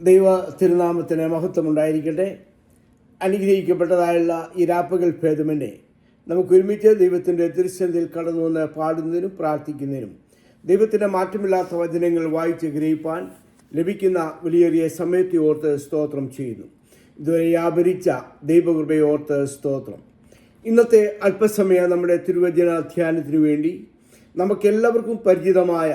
ദൈവ തിരുനാമത്തിന് മഹത്വമുണ്ടായിരിക്കട്ടെ. അനുഗ്രഹിക്കപ്പെട്ടതായുള്ള ഈ രാപ്പകൽ ഭേദമനെ നമുക്ക് ഒരുമിച്ച് ദൈവത്തിൻ്റെ തിരുസന്നിധിയിൽ കടന്നു വന്ന് പാടുന്നതിനും പ്രാർത്ഥിക്കുന്നതിനും ദൈവത്തിൻ്റെ മാറ്റമില്ലാത്ത വചനങ്ങൾ വായിച്ച് ഗ്രഹിപ്പാൻ ലഭിക്കുന്ന വലിയേറിയ സമയത്തെ ഓർത്ത് സ്തോത്രം ചെയ്യുന്നു. ഇതുവരെ വ്യാപരിച്ച ദൈവകൃപയെ ഓർത്ത് സ്തോത്രം. ഇന്നത്തെ അല്പസമയം നമ്മുടെ തിരുവചന ധ്യാനത്തിനു വേണ്ടി നമുക്കെല്ലാവർക്കും പരിചിതമായ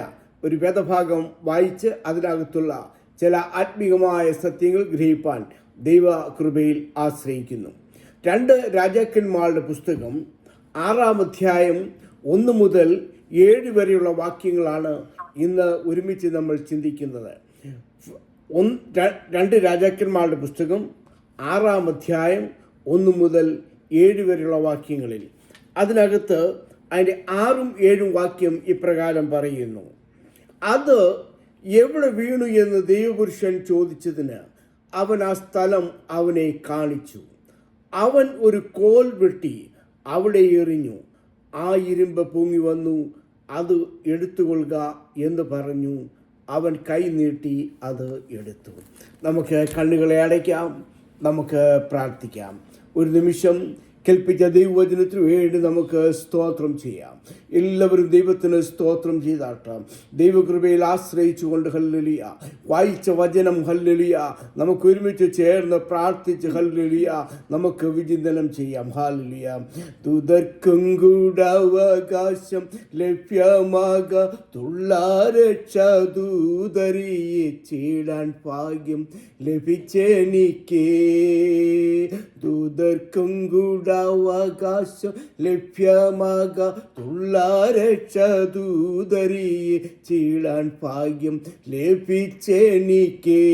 ഒരു വേദഭാഗം വായിച്ച് അതിനകത്തുള്ള ചില ആത്മീകമായ സത്യങ്ങൾ ഗ്രഹിപ്പാൻ ദൈവകൃപയിൽ ആശ്രയിക്കുന്നു. 2 രാജാക്കന്മാരുടെ പുസ്തകം 6-ാം അധ്യായം 1 മുതൽ 7 വരെയുള്ള വാക്യങ്ങളാണ് ഇന്ന് ഒരുമിച്ച് നമ്മൾ ചിന്തിക്കുന്നത്. 2 രാജാക്കന്മാരുടെ പുസ്തകം 6-ാം അധ്യായം 1 മുതൽ 7 വരെയുള്ള വാക്യങ്ങളിൽ അതിനകത്ത് അതിൻ്റെ 6ഉം 7ഉം വാക്യം ഇപ്രകാരം പറയുന്നു. അത് എവിടെ വീണു എന്ന് ദൈവപുരുഷൻ ചോദിച്ചതിന് അവൻ ആ സ്ഥലം അവനെ കാണിച്ചു. അവൻ ഒരു കോൽ വെട്ടി അവിടെ എറിഞ്ഞു. ആ ഇരുമ്പ് പൊങ്ങി വന്നു, അത് എടുത്തുകൊള്ളുക എന്ന് പറഞ്ഞു. അവൻ കൈ നീട്ടി അത് എടുത്തു. നമുക്ക് കണ്ണുകളെ അടയ്ക്കാം, നമുക്ക് പ്രാർത്ഥിക്കാം. ഒരു നിമിഷം കൽപ്പിച്ച ദൈവവചനത്തിന് വേണ്ടി നമുക്ക് സ്തോത്രം ചെയ്യാം. എല്ലാവരും ദൈവത്തിന് സ്തോത്രം ചെയ്താട്ടാം. ദൈവകൃപയിൽ ആശ്രയിച്ചുകൊണ്ട് ഹല്ലേലൂയ. വായിച്ച വചനം ഹല്ലേലൂയ. നമുക്ക് ഒരുമിച്ച് ചേർന്ന് പ്രാർത്ഥിച്ച് ഹല്ലേലൂയ നമുക്ക് വിചിന്തനം ചെയ്യാം. ഹല്ലേലൂയ. ദൂതർക്കും കൂടെ അവകാശം ലഭ്യമാക തുള്ളാരക്ഷ ദൂതറിയിച്ചിടാൻ ഭാഗ്യം ലഭിച്ചെനിക്കേ. ദൂതർക്കും കൂടെ അവകാശം ലഭ്യമാക തുള്ളാരക്ഷ ദൂതറിയിച്ചിടാൻ ഭാഗ്യം ലഭിച്ചെനിക്കേ.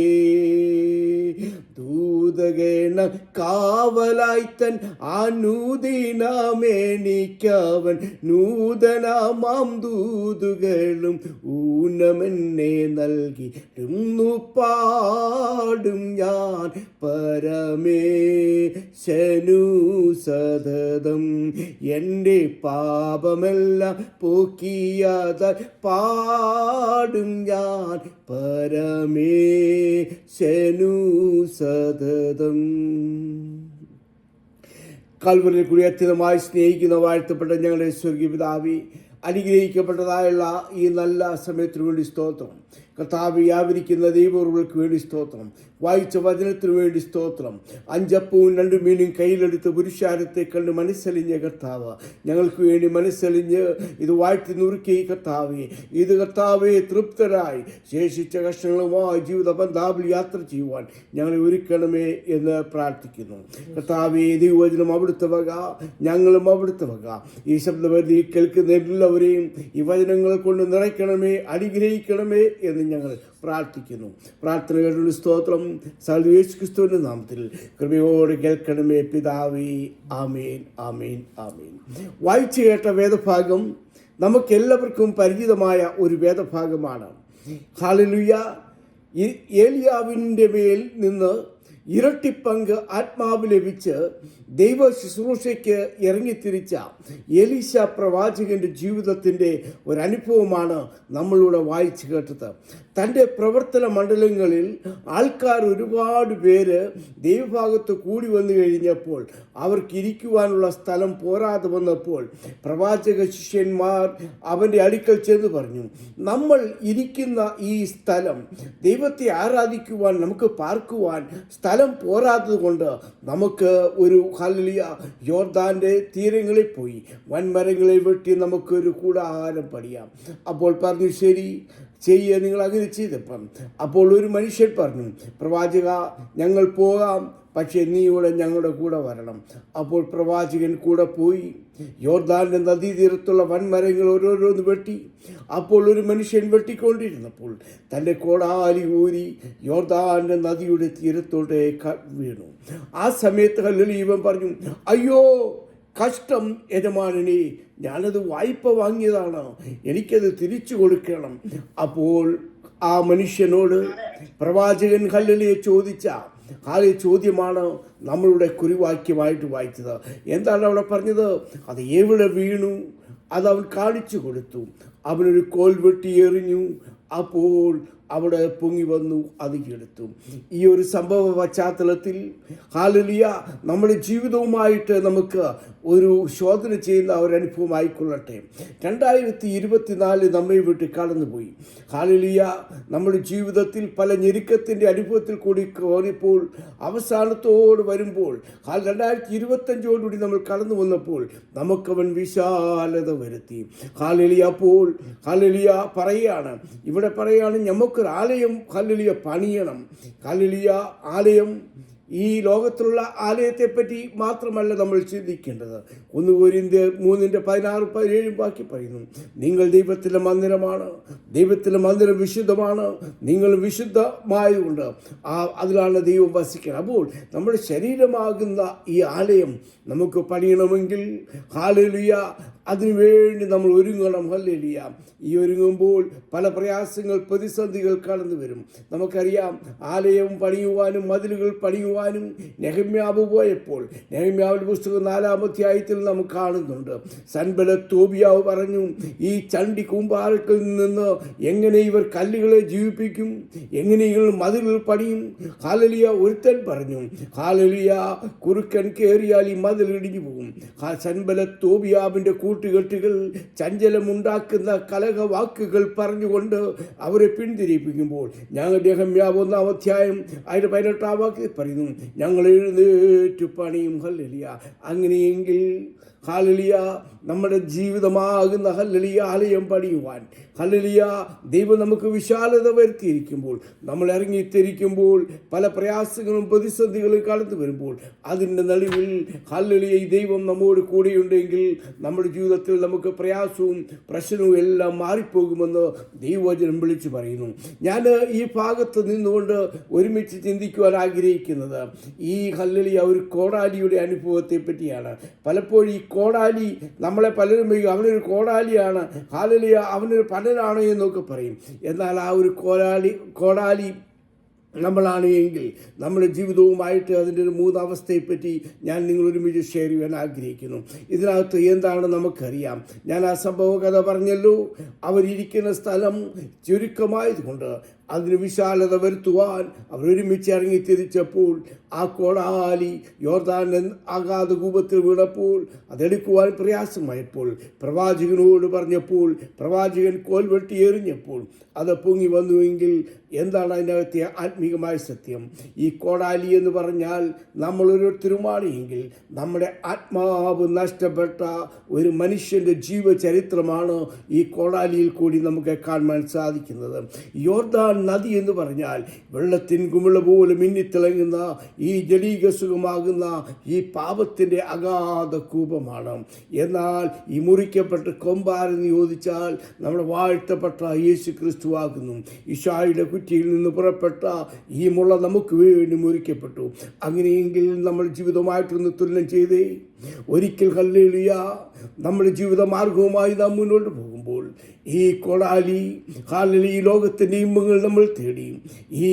ദൂതഗണ കാവലായി തൻ അനുദിനമെനിക്കവൻ നൂതനമാം ദൂതുകളും ഊനമെന്നെ നൽകിടുന്നു പാടും ഞാൻ പരമേശനു സതതം. എൻ്റെ പാപമെല്ലാം പോക്കിയാതാൽ പാടും ഞാൻ പരമേശനു സതതം. കാൽവരിയിൽ കൂടി അത്യന്തമായി സ്നേഹിക്കുന്ന വാഴ്ത്തപ്പെട്ട ഞങ്ങളുടെ സ്വർഗീയ പിതാവേ, അനുഗ്രഹിക്കപ്പെട്ടതായുള്ള ഈ നല്ല സമയത്തിനു വേണ്ടി സ്തോത്രം. കർത്താവ് വ്യാപരിക്കുന്ന ദൈവങ്ങൾക്ക് വേണ്ടി സ്തോത്രം. വായിച്ച വചനത്തിനു വേണ്ടി സ്തോത്രം. 5 അപ്പവും 2 മീനും കയ്യിലെടുത്ത് പുരുഷാരത്തെ കണ്ട് മനസ്സലിഞ്ഞ കർത്താവ്, ഞങ്ങൾക്ക് വേണ്ടി മനസ്സലിഞ്ഞ് ഇത് വാഴ്ത്തി നുറുക്കി കർത്താവെ, ഇത് കർത്താവെ തൃപ്തരായി ശേഷിച്ച കഷ്ണങ്ങളുമായി ജീവിത ബന്ധാവിൽ യാത്ര ചെയ്യുവാൻ ഞങ്ങളെ ഒരുക്കണമേ എന്ന് പ്രാർത്ഥിക്കുന്നു. കർത്താവെ, ദൈവവചനം അവിടുത്തെ വക, ഞങ്ങളും അവിടുത്തെ വക. ഈ ശബ്ദപരിധി കേൾക്കുന്ന എല്ലാവരെയും ഈ വചനങ്ങൾ കൊണ്ട് നിറയ്ക്കണമേ, അനുഗ്രഹിക്കണമേ എന്ന് ഞങ്ങൾ പ്രാർത്ഥിക്കുന്നു. പ്രാർത്ഥന കേട്ടുള്ള സ്തോത്രം. യേശു ക്രിസ്തുവിന്റെ നാമത്തിൽ കൃപയോടെ കേൾക്കണമേ പിതാവേ. ആമേൻ, ആമേൻ, ആമേൻ. വായിച്ചു കേട്ട വേദഭാഗം നമുക്കെല്ലാവർക്കും പരിചിതമായ ഒരു വേദഭാഗമാണ്. ഹല്ലേലൂയ. ഏലിയാവിൻ്റെ മേൽ നിന്ന് ഇരട്ടിപ്പങ്ക് ആത്മാവ് ലഭിച്ച് ദൈവ ശുശ്രൂഷയ്ക്ക് ഇറങ്ങിത്തിരിച്ച എലീശ പ്രവാചകൻ്റെ ജീവിതത്തിൻ്റെ ഒരനുഭവമാണ് നമ്മളിവിടെ വായിച്ചു കേട്ടത്. തൻ്റെ പ്രവർത്തന മണ്ഡലങ്ങളിൽ ആൾക്കാർ ഒരുപാട് പേര് ദൈവഭാഗത്ത് കൂടി വന്നു കഴിഞ്ഞപ്പോൾ അവർക്ക് ഇരിക്കുവാനുള്ള സ്ഥലം പോരാതെ വന്നപ്പോൾ പ്രവാചക ശിഷ്യന്മാർ അവൻ്റെ അടുക്കൽ ചെന്ന് പറഞ്ഞു, നമ്മൾ ഇരിക്കുന്ന ഈ സ്ഥലം ദൈവത്തെ ആരാധിക്കുവാൻ, നമുക്ക് പാർക്കുവാൻ സ്ഥലം പോരാത്തത് കൊണ്ട് നമുക്ക് ഒരു ഹല്ലേലൂയ യോർദാൻ്റെ തീരങ്ങളിൽ പോയി വൻമരങ്ങളെ വെട്ടി നമുക്കൊരു കൂടാരം പണിയാം. അപ്പോൾ പറഞ്ഞു, ശരി ചെയ്യുക, നിങ്ങൾ അങ്ങനെ ചെയ്തപ്പം. അപ്പോൾ ഒരു മനുഷ്യൻ പറഞ്ഞു, പ്രവാചക, ഞങ്ങൾ പോകാം, പക്ഷേ നീ ഇവിടെ ഞങ്ങളുടെ കൂടെ വരണം. അപ്പോൾ പ്രവാചകൻ കൂടെ പോയി യോർദാൻ്റെ നദീതീരത്തുള്ള വൻമരങ്ങൾ ഓരോരോന്ന് വെട്ടി. അപ്പോൾ ഒരു മനുഷ്യൻ വെട്ടിക്കൊണ്ടിരുന്നപ്പോൾ തൻ്റെ കോടാലി ഊരി യോർദാൻ്റെ നദിയുടെ തീരത്തോടെ വീണു. ആ സമയത്ത് ഹല്ലേലൂയ ഇവൻ പറഞ്ഞു, അയ്യോ കഷ്ടം യജമാനനെ, ഞാനത് വായ്പ വാങ്ങിയതാണ്, എനിക്കത് തിരിച്ചു കൊടുക്കണം. അപ്പോൾ ആ മനുഷ്യനോട് പ്രവാചകൻ ഹല്ലേലൂയ ചോദിച്ച ആ ചോദ്യമാണ് നമ്മളുടെ കുറിവാക്യമായിട്ട് വായിച്ചത്. എന്താണ് അവിടെ പറഞ്ഞത്? അത് എവിടെ വീണു അത് അവൻ കാണിച്ചു കൊടുത്തു. അവനൊരു കോൽ വെട്ടി എറിഞ്ഞു. അപ്പോൾ അവിടെ പൊങ്ങി വന്നു അത് എടുത്തു. ഈ ഒരു സംഭവ പശ്ചാത്തലത്തിൽ ഹല്ലേലൂയ നമ്മുടെ ജീവിതവുമായിട്ട് നമുക്ക് ഒരു ശോധന ചെയ്യുന്ന ഒരു അനുഭവമായിക്കൊള്ളട്ടെ. 2024 നമ്മെ വിട്ട് കടന്നുപോയി. ഹല്ലേലൂയ നമ്മുടെ ജീവിതത്തിൽ പല ഞെരുക്കത്തിൻ്റെ അനുഭവത്തിൽ കൂടി കയറിയപ്പോൾ അവസാനത്തോട് വരുമ്പോൾ 2025 നമ്മൾ കടന്നു വന്നപ്പോൾ നമുക്കവൻ വിശാലത വരുത്തി. ഹല്ലേലൂയ അപ്പോൾ ഹല്ലേലൂയ ഇവിടെ പറയുകയാണ് നമുക്കൊരു ആലയം ഹല്ലേലൂയ പണിയണം. ഹല്ലേലൂയ ആലയം ഈ ലോകത്തിലുള്ള ആലയത്തെപ്പറ്റി മാത്രമല്ല നമ്മൾ ചിന്തിക്കേണ്ടത്. 1 കൊരിന്ത്യർ 3:16-17 ബാക്കി പറയുന്നു, നിങ്ങൾ ദൈവത്തിൻ്റെ മന്ദിരമാണ്, ദൈവത്തിൻ്റെ മന്ദിരം വിശുദ്ധമാണ്, നിങ്ങൾ വിശുദ്ധമായതുകൊണ്ട് അതിലാണ് ദൈവം വസിക്കുന്നത്. അപ്പോൾ നമ്മുടെ ശരീരമാകുന്ന ഈ ആലയം നമുക്ക് പണിയണമെങ്കിൽ ഹല്ലേലൂയ അതിനുവേണ്ടി നമ്മൾ ഒരുങ്ങണം. ഹല്ലേലൂയ ഈ ഒരുങ്ങുമ്പോൾ പല പ്രയാസങ്ങൾ പ്രതിസന്ധികൾ കടന്നു വരും. നമുക്കറിയാം ആലയം പണിയുവാനും മതിലുകൾ പണിയുവാനും നെഹമ്യാവ് പോയപ്പോൾ നെഹമ്യാവിൻ്റെ പുസ്തകം 4-ാം അധ്യായത്തിൽ നമുക്ക് കാണുന്നുണ്ട്. സൻബല്ലത്ത് തോബിയാവ് പറഞ്ഞു, ഈ ചണ്ടി കൂമ്പാരത്തിൽ നിന്ന് എങ്ങനെ ഇവർ കല്ലുകളെ ജീവിപ്പിക്കും, എങ്ങനെ ഇവർ മതിലുകൾ പണിയും? ഹല്ലേലൂയ ഒരുത്തൻ പറഞ്ഞു, ഹല്ലേലൂയ കുറുക്കൻ കയറിയാൽ ഈ മതിൽ ഇടിഞ്ഞു പോകും. സൻബല്ലത്ത് തോബിയാവിൻ്റെ കൂട്ടുകെട്ടുകൾ ചഞ്ചലമുണ്ടാക്കുന്ന കലഹവാക്കുകൾ പറഞ്ഞുകൊണ്ട് അവരെ പിന്തിരിപ്പിക്കുമ്പോൾ ഞങ്ങൾ നെഹമ്യാവ് 1-ാം അധ്യായം അതിൻ്റെ 18-ാം വാക്യത്തിൽ പറയുന്നു, ഞങ്ങൾ എഴുന്നേറ്റ് പണിയും. ഹല്ലേലൂയ അങ്ങനെയെങ്കിൽ ഹല്ലേലൂയ നമ്മുടെ ജീവിതമാകുന്ന ഹല്ലേലൂയ ആലയം പണിയുവാൻ ഹല്ലേലൂയ ദൈവം നമുക്ക് വിശാലത വരുത്തിയിരിക്കുമ്പോൾ, നമ്മൾ ഇറങ്ങിത്തിരിക്കുമ്പോൾ പല പ്രയാസങ്ങളും പ്രതിസന്ധികളും കടന്നു വരുമ്പോൾ അതിൻ്റെ നടുവിൽ ഹല്ലേലൂയ ഈ ദൈവം നമ്മോട് കൂടെയുണ്ടെങ്കിൽ നമ്മുടെ ജീവിതത്തിൽ നമുക്ക് പ്രയാസവും പ്രശ്നവും എല്ലാം മാറിപ്പോകുമെന്ന് ദൈവവചനം വിളിച്ചു പറയുന്നു. ഞാൻ ഈ ഭാഗത്ത് നിന്നുകൊണ്ട് ഒരുമിച്ച് ചിന്തിക്കുവാൻ ആഗ്രഹിക്കുന്നത് ഈ ഹല്ലേലൂയ ഒരു കോടാലിയുടെ അനുഭവത്തെ പറ്റിയാണ്. പലപ്പോഴും ഈ കോടാലി നമ്മളെ പലരും അവനൊരു കോടാലിയാണ്, ഹല്ലേലൂയ അവനൊരു പനനാണ് എന്നൊക്കെ പറയും. എന്നാൽ ആ ഒരു കോടാലി നമ്മളാണ് എങ്കിൽ നമ്മുടെ ജീവിതവുമായിട്ട് അതിൻ്റെ ഒരു 3 അവസ്ഥയെപ്പറ്റി ഞാൻ നിങ്ങൾ ഒരുമിച്ച് ഷെയർ ചെയ്യാൻ ആഗ്രഹിക്കുന്നു. ഇതിനകത്ത് എന്താണ് നമുക്കറിയാം. ഞാൻ ആ സംഭവ കഥ പറഞ്ഞല്ലോ. അവരിയ്ക്കുന്ന സ്ഥലം ചുരുക്കമായതുകൊണ്ട് അതിന് വിശാലത വരുത്തുവാൻ അവരൊരുമിച്ച് ഇറങ്ങി തിരിച്ചപ്പോൾ ആ കോടാലി യോർദാൻ്റെ അഗാധ കൂപത്തിൽ വീണപ്പോൾ അതെടുക്കുവാൻ പ്രയാസമായപ്പോൾ പ്രവാചകനോട് പറഞ്ഞപ്പോൾ പ്രവാചകൻ കോൽ വെട്ടി എറിഞ്ഞപ്പോൾ അത് പൊങ്ങി വന്നുവെങ്കിൽ എന്താണ് അതിനകത്തെ ആത്മീകമായ സത്യം? ഈ കോടാലി എന്ന് പറഞ്ഞാൽ നമ്മളൊരുത്തരുമാണ് എങ്കിൽ നമ്മുടെ ആത്മാവ് നഷ്ടപ്പെട്ട ഒരു മനുഷ്യൻ്റെ ജീവചരിത്രമാണ് ഈ കോടാലിയിൽ കൂടി നമുക്ക് കാണാൻ സാധിക്കുന്നത്. യോർദാൻ നദി എന്ന് പറഞ്ഞാൽ വെള്ളത്തിൻ കുമിള പോലെ മിന്നിത്തിളങ്ങുന്ന ഈ ജലീക സുഖമാകുന്ന ഈ പാപത്തിൻ്റെ അഗാധ കൂപമാണ്. എന്നാൽ ഈ മുറിക്കപ്പെട്ട കൊമ്പാരെന്ന് ചോദിച്ചാൽ നമ്മുടെ വാഴ്ത്തപ്പെട്ട യേശു ക്രിസ്തു ആകുന്നു. ഈശോയുടെ കുറ്റിയിൽ നിന്ന് പുറപ്പെട്ട ഈ മുള നമുക്ക് വേണ്ടി മുറിക്കപ്പെട്ടു. അങ്ങനെയെങ്കിൽ നമ്മൾ ജീവിതമായിട്ടൊന്ന് തുലനം ചെയ്തേ. ഒരിക്കൽ ഹല്ലേലൂയ നമ്മുടെ ജീവിത മാർഗവുമായി നാം മുന്നോട്ട് പോകുമ്പോൾ ഈ കോടാലി ഹല്ലേലൂയ ലോകത്തിൻ്റെ ഇമ്പങ്ങൾ നമ്മൾ തേടി ഈ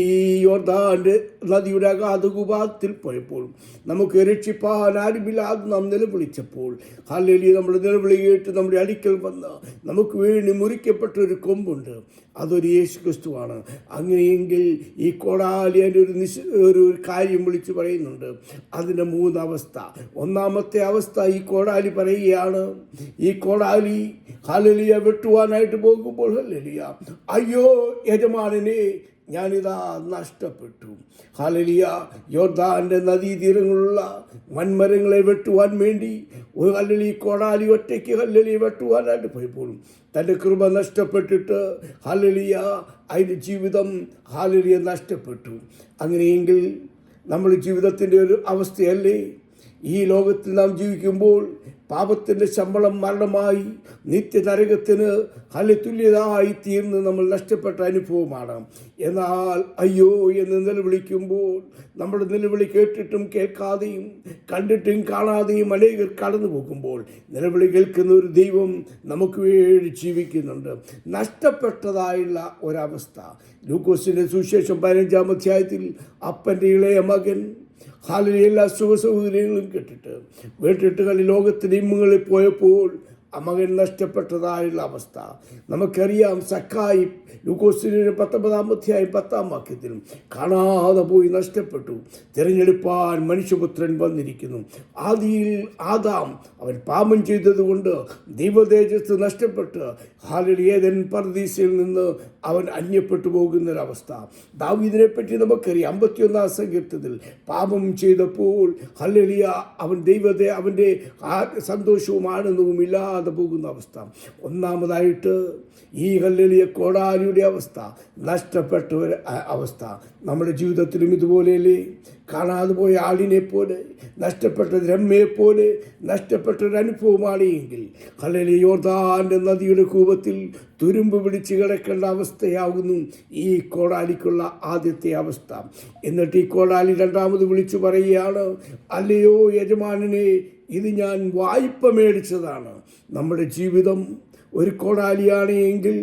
യോർദാൻ്റെ നദിയുടെ അഗാധകുപാത്തിൽ പോയപ്പോൾ നമുക്ക് രക്ഷിപ്പാൻ ആരുമില്ലാതെ നാം നിലവിളിച്ചപ്പോൾ ഹല്ലേലൂയ നമ്മുടെ നിലവിളി കേട്ട് നമ്മുടെ അടുക്കൽ വന്ന് നമുക്ക് വേണ്ടി മുറിക്കപ്പെട്ട ഒരു കൊമ്പുണ്ട്, അതൊരു യേശു ക്രിസ്തുവാണ്. അങ്ങനെയെങ്കിൽ ഈ കോടാലി അതിൻ്റെ ഒരു കാര്യം വിളിച്ച് പറയുന്നുണ്ട്. അതിൻ്റെ 3 അവസ്ഥ. ഒന്നാമത്തെ അവസ്ഥ ഈ കോടാലി പറയുകയാണ്, ഈ കോടാലി ഹല്ലേലൂയ വെട്ടുവാനായിട്ട് പോകുമ്പോൾ ഹല്ലേലൂയ അയ്യോ യജമാനനെ ഞാനിതാ നഷ്ടപ്പെട്ടു. ഹല്ലേലൂയ യോർദാൻ്റെ നദീതീരങ്ങളുള്ള വൻമരങ്ങളെ വെട്ടുവാൻ വേണ്ടി ഒരു ഹല്ലേലൂയ കോടാലി ഒറ്റയ്ക്ക് ഹല്ലേലൂയ വെട്ടുവാനായിട്ട് പോയപ്പോഴും തൻ്റെ കൃപ നഷ്ടപ്പെട്ടിട്ട് ഹല്ലേലൂയ അതിൻ്റെ ജീവിതം ഹല്ലേലൂയ നഷ്ടപ്പെട്ടു. അങ്ങനെയെങ്കിൽ നമ്മുടെ ജീവിതത്തിൻ്റെ ഒരു അവസ്ഥയല്ലേ ഈ ലോകത്തിൽ നാം ജീവിക്കുമ്പോൾ പാപത്തിൻ്റെ ശമ്പളം മരണമായി നിത്യനരകത്തിന് തുല്യതായി തീർന്ന് നമ്മൾ നഷ്ടപ്പെട്ട അനുഭവമാണ്. എന്നാൽ അയ്യോ എന്ന് നിലവിളിക്കുമ്പോൾ നമ്മുടെ നിലവിളി കേട്ടിട്ടും കേൾക്കാതെയും കണ്ടിട്ടും കാണാതെയും അനേകർ കടന്നു പോകുമ്പോൾ നിലവിളി കേൾക്കുന്ന ഒരു ദൈവം നമുക്ക് വേണ്ടി ജീവിക്കുന്നുണ്ട്. നഷ്ടപ്പെട്ടതായുള്ള ഒരവസ്ഥ. ലൂക്കോസിൻ്റെ സുവിശേഷം 15-ാം അധ്യായത്തിൽ അപ്പൻ്റെ ഇളയ മകൻ ഹല്ലേലൂയ എല്ലാ സുഖസൗകര്യങ്ങളും കേട്ടിട്ട് ലോകത്തിൻ്റെ ഇമ്പങ്ങളിൽ പോയപ്പോൾ മകൻ നഷ്ടപ്പെട്ടതായുള്ള അവസ്ഥ നമുക്കറിയാം. സക്കായി ലൂക്കോസിന്റെ 19 അധ്യായം 10 വാക്യത്തിലും കാണാതെ പോയി നഷ്ടപ്പെട്ടു. തിരഞ്ഞെടുപ്പാൻ മനുഷ്യപുത്രൻ വന്നിരിക്കുന്നു. ആദിയിൽ ആദാം അവൻ പാപം ചെയ്തതുകൊണ്ട് ദൈവതേജസ് നഷ്ടപ്പെട്ട് ഏദൻ പർദീസയിൽ നിന്ന് അവൻ അന്യപ്പെട്ടു പോകുന്നൊരവസ്ഥ. ദാവീദിനെ പറ്റി നമുക്കറിയാം. 51 സങ്കീർത്തനത്തിൽ പാപം ചെയ്തപ്പോൾ ഹല്ലേലൂയ അവൻ അവൻ്റെ സന്തോഷവും ആനന്ദവും ഇല്ലാതെ പോകുന്ന അവസ്ഥ. ഒന്നാമതായിട്ട് ഈ ഹല്ലേലൂയ കോടാലിയുടെ അവസ്ഥ, നഷ്ടപ്പെട്ട ഒരു അവസ്ഥ. നമ്മുടെ ജീവിതത്തിലും ഇതുപോലെയല്ലേ? കാണാതെ പോയ ആടിനെ പോലെ, നഷ്ടപ്പെട്ട രമ്മയെപ്പോലെ നഷ്ടപ്പെട്ടൊരനുഭവമാണ് എങ്കിൽ ഹല്ലേലൂയ യോർദാന്റെ നദിയുടെ കൂപത്തിൽ തുരുമ്പ് പിടിച്ച് കിടക്കേണ്ട അവസ്ഥയാകുന്നു ഈ കോടാലിക്കുള്ള ആദ്യത്തെ അവസ്ഥ. എന്നിട്ട് ഈ കോടാലി രണ്ടാമത് വിളിച്ചു പറയുകയാണ്, അല്ലയോ യജമാനനെ, ഇത് ഞാൻ വായ്പ മേടിച്ചതാണ്. നമ്മുടെ ജീവിതം ഒരു കോടാലിയാണ് എങ്കിൽ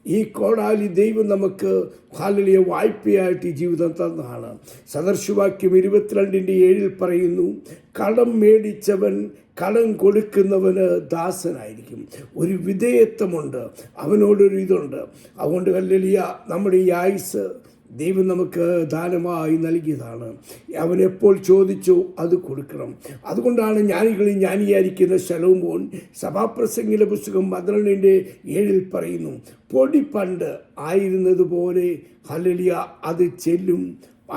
ഈ കോടാലി ദൈവം നമുക്ക് ഹല്ലേലൂയ വായ്പയായിട്ട് ഈ ജീവിതം തന്നതാണ്. സദർശവാക്യം 22:7 പറയുന്നു, കടം മേടിച്ചവൻ കടം കൊടുക്കുന്നവന് ദാസനായിരിക്കും. ഒരു വിധേയത്വമുണ്ട്, അവനോടൊരു ഇതുണ്ട്. അതുകൊണ്ട് ഹല്ലേലൂയ നമ്മുടെ ഈ ആയുസ് ദൈവം നമുക്ക് ദാനമായി നൽകിയതാണ്. അവനെപ്പോൾ ചോദിച്ചു അത് കൊടുക്കണം. അതുകൊണ്ടാണ് ജ്ഞാനികളിൽ ജ്ഞാനിയായിരിക്കുന്ന ശലോമോൻ സഭാപ്രസംഗിലെ പുസ്തകം 12:7 പറയുന്നു, പൊടി പണ്ട് ആയിരുന്നതുപോലെ ഹല്ലേലൂയ അത് ചെല്ലും,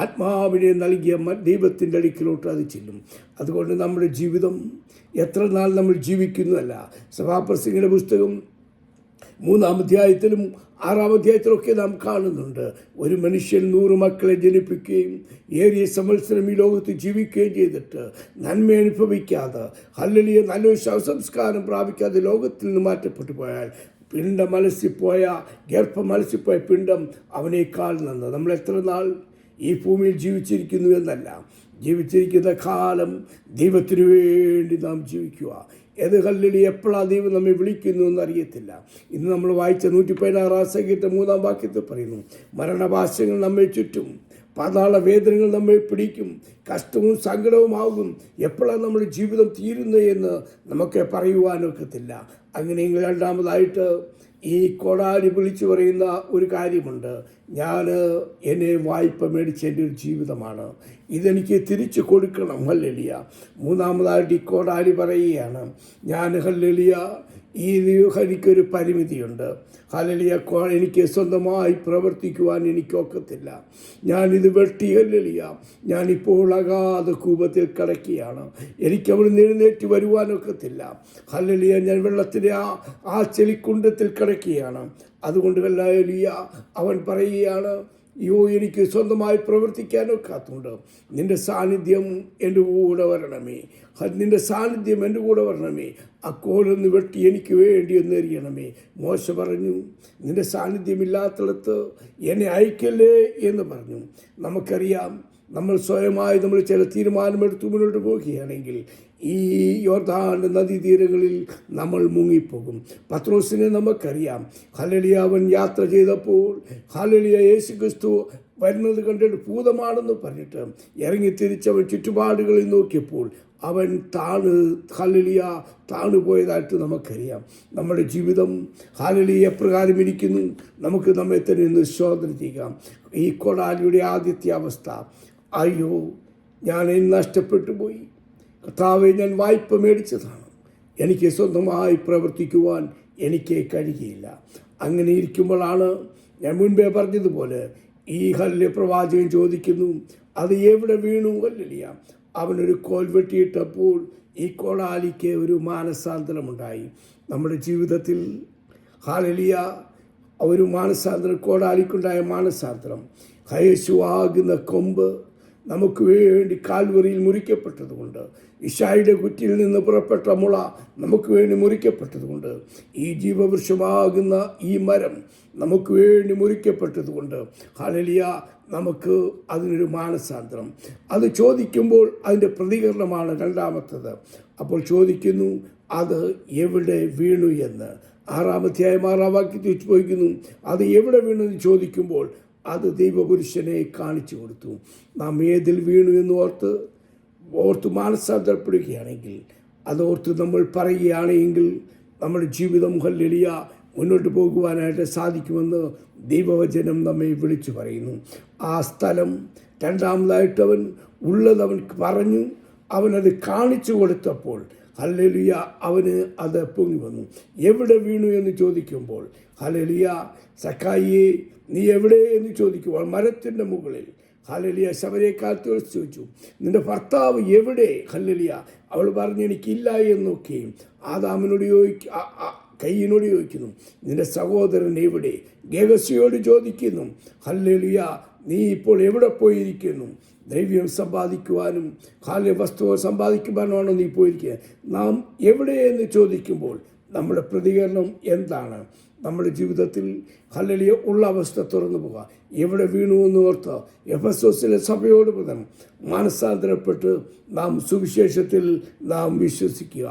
ആത്മാവിനെ നൽകിയ ദൈവത്തിൻ്റെ അടുക്കിലോട്ട് അത് ചെല്ലും. അതുകൊണ്ട് നമ്മുടെ ജീവിതം എത്ര നാൾ നമ്മൾ ജീവിക്കുന്നതല്ല. സഭാപ്രസംഗിലെ പുസ്തകം 3 അധ്യായത്തിലും 6 അധ്യായത്തിലൊക്കെ നാം കാണുന്നുണ്ട്. ഒരു മനുഷ്യൻ 100 മക്കളെ ജനിപ്പിക്കുകയും ഏറിയ സംവത്സരം ഈ ലോകത്ത് ജീവിക്കുകയും ചെയ്തിട്ട് നന്മ അനുഭവിക്കാതെ ഹല്ലേലൂയ നല്ലൊരു ശവസംസ്കാരം പ്രാപിക്കാതെ ലോകത്തിൽ നിന്ന് മാറ്റപ്പെട്ടു പോയാൽ പിണ്ടം മലസിപ്പോയ ഗർഭം മലസിപ്പോയ പിണ്ടം അവനേക്കാൾ നന്ന്. നമ്മൾ എത്ര നാൾ ഈ ഭൂമിയിൽ ജീവിച്ചിരിക്കുന്നു എന്നല്ല, ജീവിച്ചിരിക്കുന്ന കാലം ദൈവത്തിനു വേണ്ടി നാം ജീവിക്കുക. ഏത് ഹല്ലേലൂയ എപ്പോഴാണ് ദൈവം നമ്മെ വിളിക്കുന്നു എന്നറിയത്തില്ല. ഇന്ന് നമ്മൾ വായിച്ച 116 സങ്കീർത്തനം 3 വാക്യത്തിൽ പറയുന്നു, മരണഭാഷ്യങ്ങൾ നമ്മെ ചുറ്റും, പാതാള വേദനകൾ നമ്മെ പിടിക്കും, കഷ്ടവും സങ്കടവുമാകും. എപ്പോഴാണ് നമ്മുടെ ജീവിതം തീരുന്നത് എന്ന് നമുക്ക് പറയുവാനൊക്കത്തില്ല. അങ്ങനെയെങ്കിൽ രണ്ടാമതായിട്ട് ഈ കോടാലി വിളിച്ചു പറയുന്ന ഒരു കാര്യമുണ്ട്, ഞാൻ എന്നെ വായ്പ മേടിച്ച എൻ്റെ ഒരു ജീവിതമാണ്, ഇതെനിക്ക് തിരിച്ചു കൊടുക്കണം. ഹല്ലേലൂയ. മൂന്നാമതായിട്ട് ഈ കോടാലി പറയുകയാണ്, ഞാൻ ഹല്ലേലൂയ എനിക്കൊരു പരിമിതിയുണ്ട്. ഹല്ലേലൂയ, എനിക്ക് സ്വന്തമായി പ്രവർത്തിക്കുവാൻ എനിക്കൊക്കത്തില്ല. ഞാനിത് വെട്ടി ഹല്ലേലൂയ, ഞാനിപ്പോൾ അഗാധ കൂപത്തിൽ കിടക്കുകയാണ്, എനിക്ക് അവിടുന്ന് എഴുന്നേറ്റ് വരുവാനൊക്കത്തില്ല. ഹല്ലേലൂയ, ഞാൻ വെള്ളത്തിൻ്റെ ആ ചെളിക്കുണ്ടത്തിൽ കിടക്കുകയാണ്. അതുകൊണ്ട് ഹല്ലേലൂയ അവൻ പറയുകയാണ്, എനിക്ക് സ്വന്തമായി പ്രവർത്തിക്കാനൊക്കാത്തതുകൊണ്ട് നിൻ്റെ സാന്നിധ്യം എൻ്റെ കൂടെ വരണമേ, നിൻ്റെ സാന്നിധ്യം എൻ്റെ കൂടെ വരണമേ, ആ കോലൊന്ന് വെട്ടി എനിക്ക് വേണ്ടി ഒന്ന് എറിയണമേ. മോശ പറഞ്ഞു, നിൻ്റെ സാന്നിധ്യമില്ലാത്തിടത്ത് എന്നെ അയക്കല്ലേ എന്ന് പറഞ്ഞു. നമുക്കറിയാം, നമ്മൾ സ്വയമായി നമ്മൾ ചില തീരുമാനമെടുത്ത് മുന്നോട്ട് പോവുകയാണെങ്കിൽ ഈ യോർദാന്റെ നദീതീരങ്ങളിൽ നമ്മൾ മുങ്ങിപ്പോകും. പത്രോസിനെ നമുക്കറിയാം. ഹല്ലേലൂയ, അവൻ യാത്ര ചെയ്തപ്പോൾ ഹല്ലേലൂയ യേശുക്രിസ്തു വരുന്നത് കണ്ടിട്ട് ഭൂതമാണെന്ന് പറഞ്ഞിട്ട് ഇറങ്ങി തിരിച്ചവൻ ചുറ്റുപാടുകളിൽ നോക്കിയപ്പോൾ അവൻ ഹല്ലേലൂയ താണുപോയതായിട്ട് നമുക്കറിയാം. നമ്മുടെ ജീവിതം ഹല്ലേലൂയ എപ്രകാരം ഇരിക്കുന്നു, നമുക്ക് നമ്മെ തന്നെ ഒന്ന് ശോധന ചെയ്യാം. ഈ കോടാലിയുടെ ആദ്യത്തെ അവസ്ഥ, അയ്യോ ഞാൻ നഷ്ടപ്പെട്ടു പോയി, കർത്താവേ ഞാൻ വായ്പ മേടിച്ചതാണ്, എനിക്ക് സ്വന്തമായി പ്രവർത്തിക്കുവാൻ എനിക്ക് കഴിയുകയില്ല. അങ്ങനെ ഇരിക്കുമ്പോഴാണ് ഞാൻ മുൻപേ പറഞ്ഞതുപോലെ ഈ ഹല്ലേലൂയ പ്രവാചകൻ ചോദിക്കുന്നു, അത് എവിടെ വീണു? ഹല്ലേലൂയ, അവനൊരു കോൽ വെട്ടിയിട്ടപ്പോൾ ഈ കോടാലിക്ക് ഒരു മാനസാന്തരമുണ്ടായി. നമ്മുടെ ജീവിതത്തിൽ ഹല്ലേലൂയ ഒരു മാനസാന്തരം, കോടാലിക്കുണ്ടായ മാനസാന്തരം. യേശുവാകുന്ന കൊമ്പ് നമുക്ക് വേണ്ടി കാൽവറിയിൽ മുറിക്കപ്പെട്ടതുകൊണ്ട്, ഇശായിയുടെ കുറ്റിയിൽ നിന്ന് പുറപ്പെട്ട മുള നമുക്ക് വേണ്ടി മുറിക്കപ്പെട്ടതുകൊണ്ട്, ഈ ജീവവൃക്ഷമാകുന്ന ഈ മരം നമുക്ക് വേണ്ടി മുറിക്കപ്പെട്ടതുകൊണ്ട് ഹല്ലേലൂയ നമുക്ക് അതിനൊരു മാനസാന്തരം. അത് ചോദിക്കുമ്പോൾ അതിൻ്റെ പ്രതികരണമാണ് രണ്ടാമത്തത്. അപ്പോൾ ചോദിക്കുന്നു, അത് എവിടെ വീണു എന്ന്. 6 അധ്യായം 6 വാക്യത്തിൽ ചോദിക്കുന്നു, അത് എവിടെ വീണു എന്ന് ചോദിക്കുമ്പോൾ അത് ദൈവപുരുഷനെ കാണിച്ചു കൊടുത്തു. നാം ഏതിൽ വീണു എന്ന് ഓർത്ത് മാനസാന്തരപ്പെടുകയാണെങ്കിൽ, അതോർത്ത് നമ്മൾ പറയുകയാണെങ്കിൽ നമ്മുടെ ജീവിതം ഹല്ലേലൂയ മുന്നോട്ട് പോകുവാനായിട്ട് സാധിക്കുമെന്ന് ദൈവവചനം നമ്മെ വിളിച്ചു പറയുന്നു. ആ സ്ഥലം രണ്ടാമതായിട്ട് അവൻ ഉള്ളത് അവൻ പറഞ്ഞു, അവനത് കാണിച്ചു കൊടുത്തപ്പോൾ ഹല്ലേലൂയ അവന് അത് പൊങ്ങി വന്നു. എവിടെ വീണു എന്ന് ചോദിക്കുമ്പോൾ ഹല്ലേലൂയ സക്കായിയെ നീ എവിടെ എന്ന് ചോദിക്കുമ്പോൾ മരത്തിൻ്റെ മുകളിൽ. ഹല്ലേലൂയ ശമര്യക്കാരത്തി ചോദിച്ചു, നിന്റെ ഭർത്താവ് എവിടെ? ഹല്ലേലൂയ അവൾ പറഞ്ഞു, എനിക്കില്ല എന്നൊക്കെയും. ആദാമിനോട് കയ്യിനോട് ചോദിക്കുന്നു, നിന്റെ സഹോദരൻ എവിടെ? ഗേഹസിയോട് ചോദിക്കുന്നു, ഹല്ലേലൂയ നീ ഇപ്പോൾ എവിടെ പോയിരിക്കുന്നു? ദ്രവ്യം സമ്പാദിക്കുവാനും വസ്തുവ സമ്പാദിക്കുവാനുമാണോ നീ പോയിരിക്കുക? നാം എവിടെയെന്ന് ചോദിക്കുമ്പോൾ നമ്മുടെ പ്രതികരണം എന്താണ്? നമ്മുടെ ജീവിതത്തിൽ ഹല്ലേലൂയ ഉള്ള അവസ്ഥ തുറന്നു പോകുക. എവിടെ വീണു എന്ന് ഓർത്ത് എഫെസോസിലെ സഭയോട് പ്രധാനം മനസ്സാന്തരപ്പെട്ട് നാം സുവിശേഷത്തിൽ നാം വിശ്വസിക്കുക.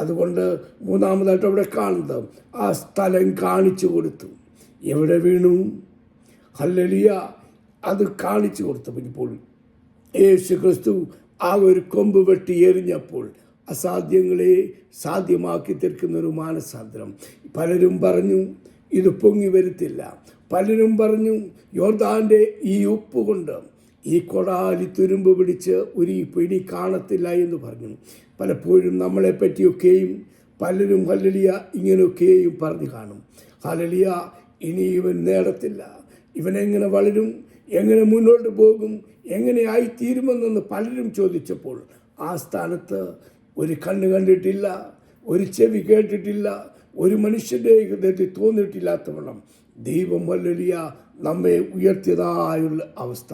അതുകൊണ്ട് മൂന്നാമതായിട്ട് അവിടെ കാണുന്നത് ആ സ്ഥലം കാണിച്ചു കൊടുത്തു. എവിടെ വീണു? ഹല്ലേലൂയ അത് കാണിച്ചു കൊടുത്തപ്പോൾ ഇപ്പോൾ യേശു ക്രിസ്തു ആ ഒരു കൊമ്പ് വെട്ടി എറിഞ്ഞപ്പോൾ അസാധ്യങ്ങളെ സാധ്യമാക്കി തീർക്കുന്ന ഒരു മാനസാന്തരം. പലരും പറഞ്ഞു ഇത് പൊങ്ങി വരത്തില്ല. പലരും പറഞ്ഞു യോർദാൻ്റെ ഈ ഉപ്പ് കൊണ്ട് ഈ കൊടാലി തുരുമ്പ് പിടിച്ച് ഒരു പിടി കാണത്തില്ല എന്ന് പറഞ്ഞു. പലപ്പോഴും നമ്മളെ പറ്റിയൊക്കെയും പലരും ഹല്ലേലൂയ ഇങ്ങനെയൊക്കെയും പറഞ്ഞു കാണും. ഹല്ലേലൂയ ഇനി ഇവൻ നേടത്തില്ല, ഇവനെങ്ങനെ വളരും, എങ്ങനെ മുന്നോട്ട് പോകും, എങ്ങനെ ആയിത്തീരുമെന്നൊന്ന് പലരും ചോദിച്ചപ്പോൾ ആ സ്ഥാനത്ത് ഒരു കണ്ണ് കണ്ടിട്ടില്ല, ഒരു ചെവി കേട്ടിട്ടില്ല, ഒരു മനുഷ്യൻ്റെ ഹൃദയത്തിൽ തോന്നിയിട്ടില്ലാത്തവണ്ണം ദൈവം ഹല്ലേലൂയ നമ്മെ ഉയർത്തിയതായുള്ള അവസ്ഥ.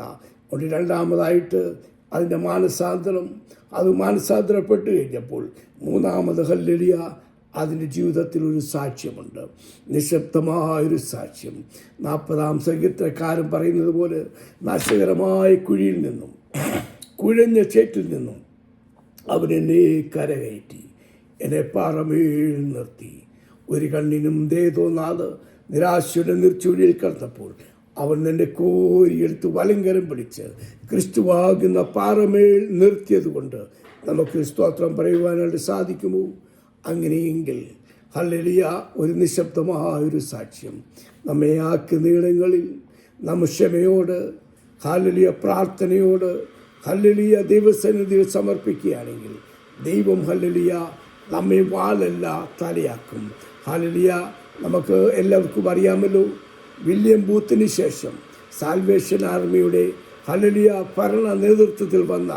ഒരു രണ്ടാമതായിട്ട് അതിൻ്റെ മാനസാന്തരം, അത് മാനസാന്തരപ്പെട്ട് കഴിഞ്ഞപ്പോൾ മൂന്നാമത് ഹല്ലേലൂയ അതിൻ്റെ ജീവിതത്തിൽ ഒരു സാക്ഷ്യമുണ്ട്, നിശബ്ദമായൊരു സാക്ഷ്യം. 40-ാം സങ്കീർത്തനക്കാരൻ പറയുന്നത് പോലെ നാശകരമായ കുഴിയിൽ നിന്നും കുഴഞ്ഞ ചേറ്റിൽ നിന്നും അവൻ എന്നെ കരകയറ്റി, എന്നെ പാറമേൽ നിർത്തി. ഒരു കണ്ണിനും ദേ തോന്നാതെ നിരാശയുടെ നിർച്ചൂഴിയിൽ കിടന്നപ്പോൾ അവൻ എന്നെ കോരിയെടുത്ത് വലങ്കരം പിടിച്ച് ക്രിസ്തുവാകുന്ന പാറമേൽ നിർത്തിയത് കൊണ്ട് നമുക്ക് സ്തോത്രം പറയുവാനായിട്ട് സാധിക്കുമോ? അങ്ങനെയെങ്കിൽ ഹല്ലേലൂയ ഒരു നിശബ്ദമായൊരു സാക്ഷ്യം നമ്മെ ആക്കുന്ന ഇടങ്ങളിൽ നാം ക്ഷമയോട് ഹല്ലേലൂയ പ്രാർത്ഥനയോട് ഹല്ലേലൂയ ദൈവസന്നിധിയിൽ സമർപ്പിക്കുകയാണെങ്കിൽ ദൈവം ഹല്ലേലൂയ നമ്മെ വാലല്ല തലയാക്കും. ഹല്ലേലൂയ നമുക്ക് എല്ലാവർക്കും അറിയാമല്ലോ, വില്യം ബൂത്തിന് ശേഷം സാൽവേഷൻ ആർമിയുടെ ഹല്ലേലൂയ ഭരണ നേതൃത്വത്തിൽ വന്ന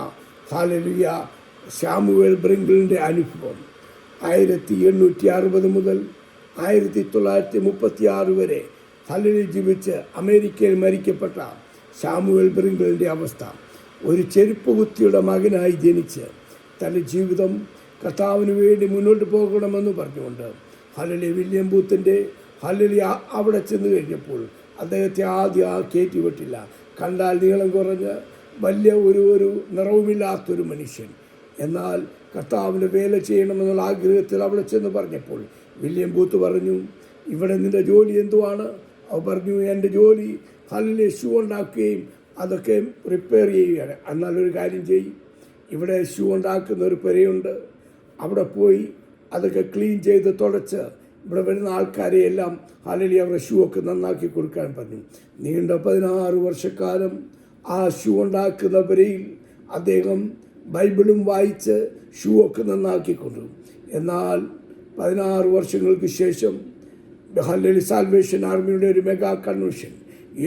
ഹല്ലേലൂയ ശാമുവേൽ ബ്രിങ്കിളിൻ്റെ അനുഭവം 1860 മുതൽ 1936 വരെ ഹല്ലേലൂയ ജീവിച്ച് അമേരിക്കയിൽ മരിക്കപ്പെട്ട ശാമുവേൽ ബ്രിങ്കിളിൻ്റെ അവസ്ഥ. ഒരു ചെരുപ്പ് കുത്തിയുടെ മകനായി ജനിച്ച് തൻ്റെ ജീവിതം കർത്താവിന് വേണ്ടി മുന്നോട്ട് പോകണമെന്ന് പറഞ്ഞുകൊണ്ട് ഹല്ലേലൂയ വില്യം ബൂത്തിൻ്റെ ഹല്ലേലൂയ അവിടെ ചെന്ന് കഴിഞ്ഞപ്പോൾ അദ്ദേഹത്തെ ആദ്യം കയറ്റി വിട്ടില്ല. കണ്ടാൽ നീളം കുറഞ്ഞ് വലിയ ഒരു നിറവുമില്ലാത്തൊരു മനുഷ്യൻ. എന്നാൽ കർത്താവിൻ്റെ വേല ചെയ്യണമെന്നുള്ള ആഗ്രഹത്തിൽ അവിടെ ചെന്ന് പറഞ്ഞപ്പോൾ വില്യം ബൂത്ത് പറഞ്ഞു, ഇവിടെ നിൻ്റെ ജോലി എന്തുവാണ്? അവ പറഞ്ഞു, എൻ്റെ ജോലി ഹല്ലേലൂയ ഷൂ ഉണ്ടാക്കുകയും അതൊക്കെ റിപ്പയർ ചെയ്യുകയാണ്. എന്നാലൊരു കാര്യം ചെയ്യും, ഇവിടെ ഷൂ ഉണ്ടാക്കുന്ന ഒരു പെരയുണ്ട്, അവിടെ പോയി അതൊക്കെ ക്ലീൻ ചെയ്ത് തുടച്ച് ഇവിടെ വരുന്ന ആൾക്കാരെ എല്ലാം ഹല്ലേലൂയ അവരുടെ ഷൂ ഒക്കെ നന്നാക്കി കൊടുക്കാൻ പറഞ്ഞു. നീണ്ട 16 വർഷക്കാലം ആ ഷൂ ഉണ്ടാക്കുന്ന പെരയിൽ അദ്ദേഹം ബൈബിളും വായിച്ച് ഷൂ ഒക്കെ നന്നാക്കിക്കൊണ്ടു. എന്നാൽ 16 വർഷങ്ങൾക്ക് ശേഷം ഹല്ലേലൂയ സാൽവേഷൻ ആർമിയുടെ ഒരു മെഗാ കൺവെൻഷൻ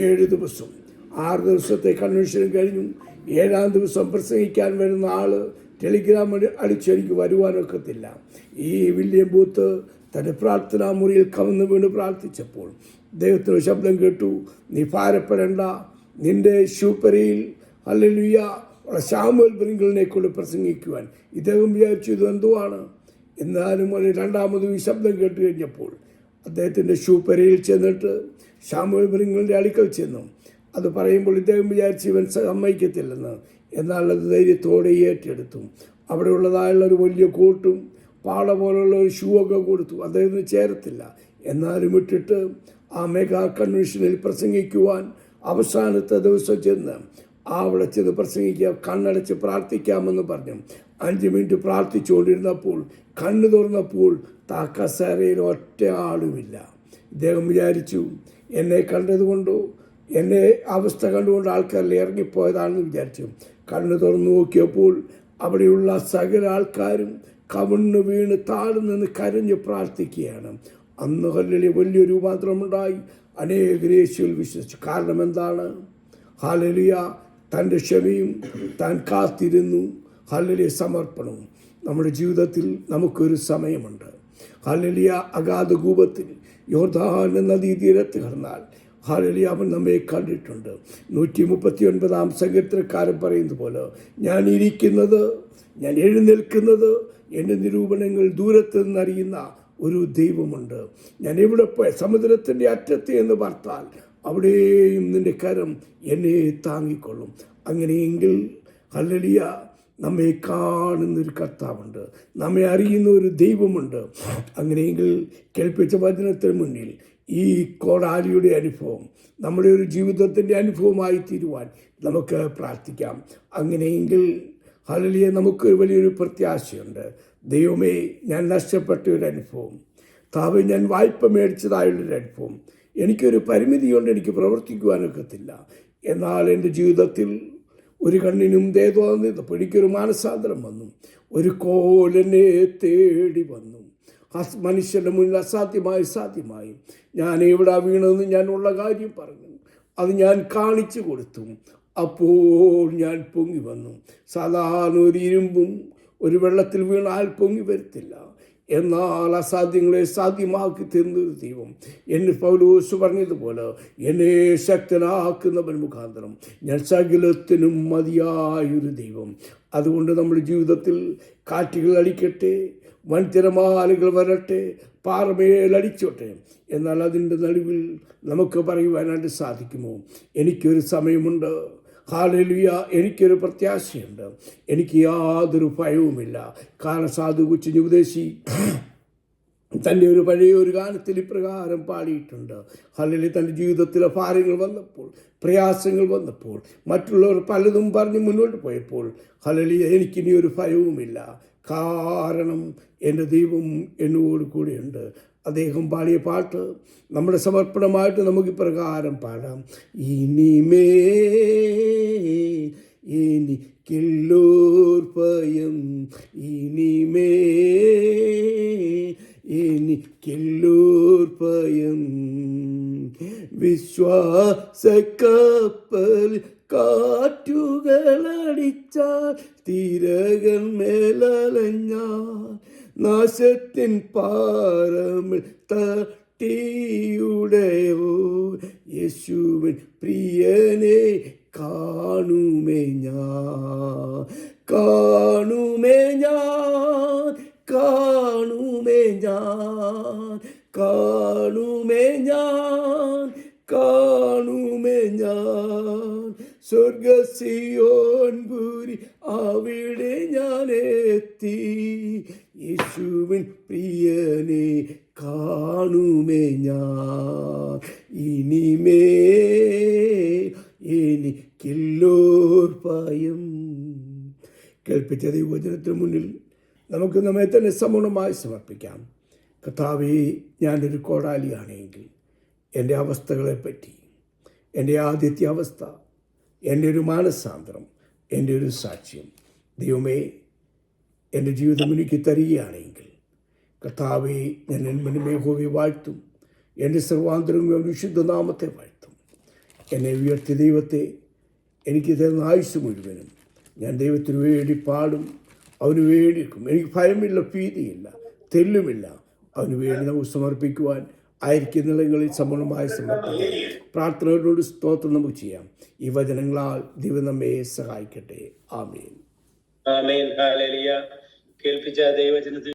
7 ദിവസം 6 ദിവസത്തെ കൺവെൻഷൻ കഴിഞ്ഞു. 7-ാം ദിവസം പ്രസംഗിക്കാൻ വരുന്ന ആൾ ടെലിഗ്രാം അടിച്ചെനിക്ക് വരുവാനൊക്കത്തില്ല. ഈ വില്യം ബൂത്ത് തൻ്റെ പ്രാർത്ഥനാ മുറിയിൽ കവന്ന് വീണ് പ്രാർത്ഥിച്ചപ്പോൾ ദൈവത്തിൻ്റെ ശബ്ദം കേട്ടു, നീ ഭാരപ്പെടേണ്ട, നിൻ്റെ ശൂപ്പരയിൽ ഹല്ലേലൂയ ശാമുവേൽ ബ്രിങ്കിളിനെ കൊണ്ട് പ്രസംഗിക്കുവാൻ. ഇദ്ദേഹം വിചാരിച്ചു ഇത് എന്തുവാണ്. എന്നാലും ഒരു രണ്ടാമതും ഈ ശബ്ദം കേട്ട് കഴിഞ്ഞപ്പോൾ അദ്ദേഹത്തിൻ്റെ ശൂപ്പരയിൽ ചെന്നിട്ട് ശാമുവേൽ ബ്രിങ്കിളിൻ്റെ അടുക്കൽ ചെന്നു. അത് പറയുമ്പോൾ ഇദ്ദേഹം വിചാരിച്ച് ഇവൻ സമ്മതിക്കത്തില്ലെന്ന്. എന്നാൽ അത് ധൈര്യത്തോടെ ഏറ്റെടുത്തു. അവിടെ ഉള്ളതായുള്ളൊരു വലിയ കോട്ടും പാട പോലുള്ള ഒരു ഷൂ ഒക്കെ കൊടുത്തു. അദ്ദേഹത്തിന് ചേരത്തില്ല. എന്നാലും ഇട്ടിട്ട് ആ മെഗാ കൺവെൻഷനിൽ പ്രസംഗിക്കുവാൻ അവസാനത്തെ ദിവസം ചെന്ന് അവിടെ ചെന്ന് പ്രസംഗിക്കുക, കണ്ണടച്ച് പ്രാർത്ഥിക്കാമെന്ന് പറഞ്ഞു. 5 മിനിറ്റ് പ്രാർത്ഥിച്ചുകൊണ്ടിരുന്നപ്പോൾ കണ്ണ് തുറന്നപ്പോൾ കസേരയിൽ ഒറ്റ ആളുമില്ല. ഇദ്ദേഹം വിചാരിച്ചു എന്നെ കണ്ടതുകൊണ്ടോ എന്നെ അവസ്ഥ കണ്ടുകൊണ്ട് ആൾക്കാരിൽ ഇറങ്ങിപ്പോയതാണെന്ന് വിചാരിച്ചു. കണ്ണ് തുറന്നു നോക്കിയപ്പോൾ അവിടെയുള്ള സകല ആൾക്കാരും കവിണ്ണ് വീണ് താഴെ നിന്ന് കരഞ്ഞ് പ്രാർത്ഥിക്കുകയാണ്. അന്ന് ഹല്ലേലൂയ വലിയൊരു രൂപാന്തരമുണ്ടായി. അനേകർ യേശുവിൽ വിശ്വസിച്ചു. കാരണം എന്താണ്? ഹല്ലേലൂയ തൻ്റെ ക്ഷമയും താൻ കാത്തിരുന്നു. ഹല്ലേലൂയ സമർപ്പണവും. നമ്മുടെ ജീവിതത്തിൽ നമുക്കൊരു സമയമുണ്ട്. ഹല്ലേലൂയ അഗാധകൂപത്തിൽ യോർദാൻ നദീതീരത്ത് കടന്നാൽ ഹല്ലേലൂയ അവൻ നമ്മെ കണ്ടിട്ടുണ്ട്. 139 സങ്കീർത്തനക്കാരൻ പറയുന്നത് പോലെ ഞാൻ ഇരിക്കുന്നത്, ഞാൻ എഴുന്നേൽക്കുന്നത്, എൻ്റെ നിരൂപണങ്ങൾ ദൂരത്ത് നിന്നറിയുന്ന ഒരു ദൈവമുണ്ട്. ഞാൻ എവിടെ പോയ സമുദ്രത്തിൻ്റെ അറ്റത്ത് എന്ന് പറഞ്ഞാൽ അവിടെയും നിൻ്റെ കരം എന്നെ താങ്ങിക്കൊള്ളും. അങ്ങനെയെങ്കിൽ ഹല്ലേലൂയ നമ്മെ കാണുന്നൊരു കർത്താവുണ്ട്, നമ്മെ അറിയുന്ന ഒരു ദൈവമുണ്ട്. അങ്ങനെയെങ്കിൽ കേൾപ്പിച്ച വചനത്തിന് മുന്നിൽ ഈ കോടാലിയുടെ അനുഭവം നമ്മുടെ ഒരു ജീവിതത്തിൻ്റെ അനുഭവമായി തീരുവാൻ നമുക്ക് പ്രാർത്ഥിക്കാം. അങ്ങനെയെങ്കിൽ ഹല്ലേലൂയ നമുക്ക് വലിയൊരു പ്രത്യാശയുണ്ട്. ദൈവമേ, ഞാൻ നഷ്ടപ്പെട്ട ഒരു അനുഭവം, താവേ ഞാൻ വായ്പ മേടിച്ചതായുള്ളൊരു അനുഭവം, എനിക്കൊരു പരിമിതിയുണ്ട്, എനിക്ക് പ്രവർത്തിക്കുവാനൊക്കത്തില്ല. എന്നാൽ എൻ്റെ ജീവിതത്തിൽ ഒരു കണ്ണിനും തോന്നിയപ്പോൾ എനിക്കൊരു മാനസാന്തരം വന്നു. ഒരു കോലെന്നെ തേടി വന്നു. മനുഷ്യൻ്റെ മുന്നിൽ അസാധ്യമായി സാധ്യമായി. ഞാൻ എവിടെ വീണെന്ന് ഞാനുള്ള കാര്യം പറഞ്ഞു, അത് ഞാൻ കാണിച്ചു കൊടുത്തു. അപ്പോൾ ഞാൻ പൊങ്ങി വന്നു. സാധാരണ ഒരു ഇരുമ്പും ഒരു വെള്ളത്തിൽ വീണാൽ പൊങ്ങി വരത്തില്ല. എന്നാൽ അസാധ്യങ്ങളെ സാധ്യമാക്കി തീർന്നൊരു ദൈവം. എന്നെ പൗലോസ് പറഞ്ഞതുപോലെ എന്നെ ശക്തനാക്കുന്നവൻ മുഖാന്തരം ഞാൻ സകലത്തിനും മതിയായൊരു ദൈവം. അതുകൊണ്ട് നമ്മുടെ ജീവിതത്തിൽ കാറ്റുകൾ അടിക്കട്ടെ, വൻതിരമാലകൾ വരട്ടെ, പാറമേലടിച്ചോട്ടെ, എന്നാൽ അതിൻ്റെ നടുവിൽ നമുക്ക് പറയുവാനായിട്ട് സാധിക്കുമോ? എനിക്കൊരു സമയമുണ്ട്. ഹല്ലേലൂയ, എനിക്കൊരു പ്രത്യാശയുണ്ട്. എനിക്ക് യാതൊരു ഭയവുമില്ല. കാരണം സാധു കൊച്ചു ഉപദേശി തൻ്റെ ഒരു പഴയ ഒരു ഗാനത്തിൽ ഇപ്രകാരം പാടിയിട്ടുണ്ട്. ഹല്ലേലൂയ, തൻ്റെ ജീവിതത്തിലെ ഭാരങ്ങൾ വന്നപ്പോൾ, പ്രയാസങ്ങൾ വന്നപ്പോൾ, മറ്റുള്ളവർ പലതും പറഞ്ഞ് മുന്നോട്ട് പോയപ്പോൾ ഹല്ലേലൂയ എനിക്കിനി ഒരു ഭയവുമില്ല. കാരണം എൻ്റെ ദൈവം എന്നോട് കൂടെയുണ്ട്. അദ്ദേഹം പാടിയ പാട്ട് നമ്മുടെ സമർപ്പണമായിട്ട് നമുക്ക് ഇപ്രകാരം പാടാം. ഇനിമേ എനിക്കില്ലോർ ഭയം, ഇനിമേ എനിക്കില്ലോർ ഭയം, വിശ്വാസക്കപ്പൽ കാറ്റുകളടിച്ചാൽ തിരകൾ മേലലഞ്ഞാൽ നാശത്തിൻ പാറമിൽ തട്ടിയുടയോ യേശുവിൻ പ്രിയനെ കാണുമേ ഞാൻ, കാണുമേ ഞാൻ, കാണുമേ ഞാൻ, കാണുമേ ഞാൻ, കാണുമേ ഞാൻ. സ്വർഗസിയോൻ പുരി അവിടെ ഞാൻ എത്തി, യേശുവിൻ പ്രിയനെ കാണുമേ ഞാൻ. ഇനിമേ എനിക്കില്ലോർ ഭയം. കേൾപ്പിച്ച ദൈവവചനത്തിന് മുന്നിൽ നമുക്ക് നമ്മെ തന്നെ സമൂലമായി സമർപ്പിക്കാം. കർത്താവേ, ഞാനൊരു കോടാലിയാണെങ്കിൽ എൻ്റെ അവസ്ഥകളെപ്പറ്റി, എൻ്റെ ആദ്യത്തെ അവസ്ഥ, എൻ്റെ ഒരു മാനസാന്തരം, എൻ്റെ ഒരു സാക്ഷ്യം ദൈവമേ എൻ്റെ ജീവിതം എനിക്ക് തരികയാണെങ്കിൽ കർത്താവേ, ഞാൻ യഹോവയെ വാഴ്ത്തും, എൻ്റെ സർവാന്തരങ്ങളും വിശുദ്ധ നാമത്തെ വാഴ്ത്തും. എന്നെ ഉയർത്തിയ ദൈവത്തെ, എനിക്ക് തരുന്ന ആയുസ് മുഴുവനും ഞാൻ ദൈവത്തിന് വേണ്ടി പാടും, അവന് വേണ്ടിയിരിക്കും. എനിക്ക് ഭയമില്ല, ഭീതിയില്ല, തെല്ലുമില്ല. അവന് വേണ്ടി നമുക്ക് സമർപ്പിക്കുവാൻ ആയിരിക്കുന്ന നിലങ്ങളിൽ സമ്പൂർണ്ണമായി സമർപ്പിക്കാം. പ്രാർത്ഥനകളോട് സ്തോത്രം നമുക്ക് ചെയ്യാം. ഈ വചനങ്ങളാൽ ദൈവം നമ്മെ സഹായിക്കട്ടെ. ആമേൻ. ആമേൻ. ഹല്ലേലൂയ. കേൾപ്പിച്ച ദൈവവചനത്തിൽ